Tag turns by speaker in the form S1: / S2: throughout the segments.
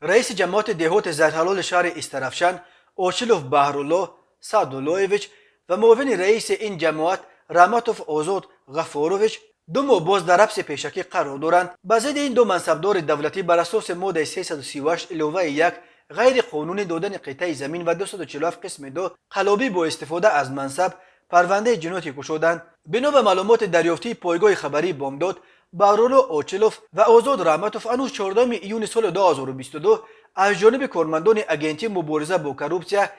S1: رئیس جماعت دهوت زرحلال شهر استرافشان اوچلوف بهرالله سعداللهویچ و معاون رئیس این جماعت راماتوف آزاد غفاروویچ دو ماه باز در حبس پیشکی قرار دارند. به ضد این دو منصبدار دولتی بر اساس ماده 338 الوه 1 غیر قانونی دادن قطعه زمین و 247 قسم 2 قلابی با استفاده از منصب پرونده جنایتی گشودند. بنا به معلومات دریافتی پایگاه خبری بامداد، بهرالله اوچلوف و آزاد راماتوف هنوز 14 ایون سال 2022 از جانب کارمندان اگنتی مبارزه با کروپسیا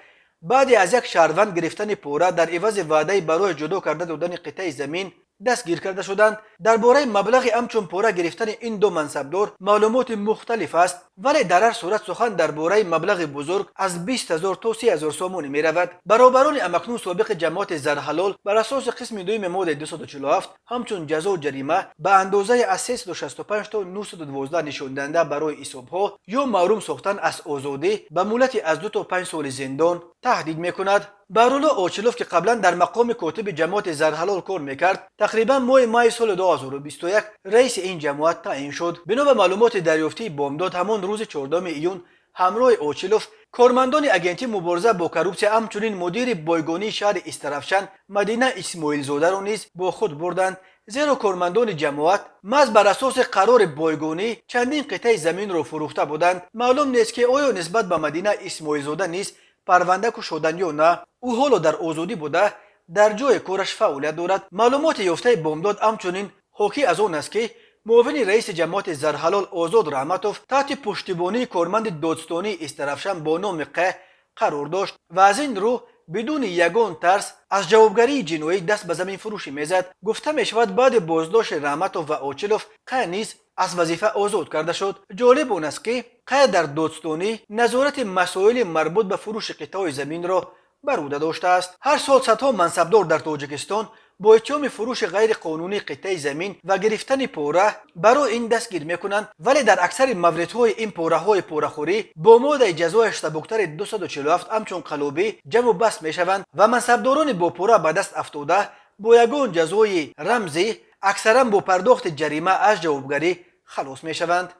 S1: بعد از یک شهروند گرفتن پوره در عوض وعده برای جدا کرده دادن قطعه زمین دستگیر کرده شدند. درباره مبلغ همچون پوره گرفتن این دو منصبدار معلومات مختلف است، ولی در هر صورت سخن درباره مبلغ بزرگ از 20,000 تا 30,000 سومون می رود. برابران امکنون سابق جماعت زرحلال بر اساس قسم دوم ماده 247 همچون جزا و جریمه به اندازه از 365 تا 912 نشان دهنده برای اصابها یا محروم ساختن از آزادی به مهلت از 2 تا 5 سال زندان تهدید میکند. بهرالله اوچلوف که قبلا در مقام کاتب جماعت زرحلال کار میکرد، تقریبا ماه سال 2021 رئیس این جماعت تعیین شد. بنا به معلومات دریافتی بامداد، همان روز 14 ایون همراه اوچلوف کارمندان اگنتی مبارزه با کروپسیا همچنین مدیر بایگانی شهر استرافشان مدینه اسماعیل زاده را نیز با خود بردند، زیرا کارمندان جماعت محض بر اساس قرار بایگانی چندین قطعه زمین را فروخته بودند. معلوم نیست که آیا نسبت به مدینه اسماعیل زاده نیز پرونده شدن یا نه. او حالا در آزادی بوده در جای کارش فعالیت دارد. معلومات یافته بامداد همچنین حاکی از آن است که معاون رئیس جماعت زرحلال آزاد راماتوف تحت پشتیبانی کارمند دادستانی استرافشان با نام ق قرار داشت و از این رو بدون یگان ترس از جوابگری جنایی دست به زمین فروشی میزد. گفته می شود بعد بازداشت راماتوف و اوچلوف ق نیز از وظیفه آزاد کرده شد. جالب آن است که ق در دادستانی نظارت مسائل مربوط به فروش قطعه زمین را بر عهده داشته است. هر سال صدها منصبدار در تاجیکستان با اتهام فروش غیر قانونی قطعه زمین و گرفتن پوره برای این دستگیر میکنند، ولی در اکثر موردهای این پوره‌های پوره‌خوری با ماده جزایش سبکتر 247 همچون قلابی جمع و بست میشوند و منصبداران با پوره به دست افتاده با یگان جزای رمزی اکثرا با پرداخت جریمه از جوابگری خلاص میشوند.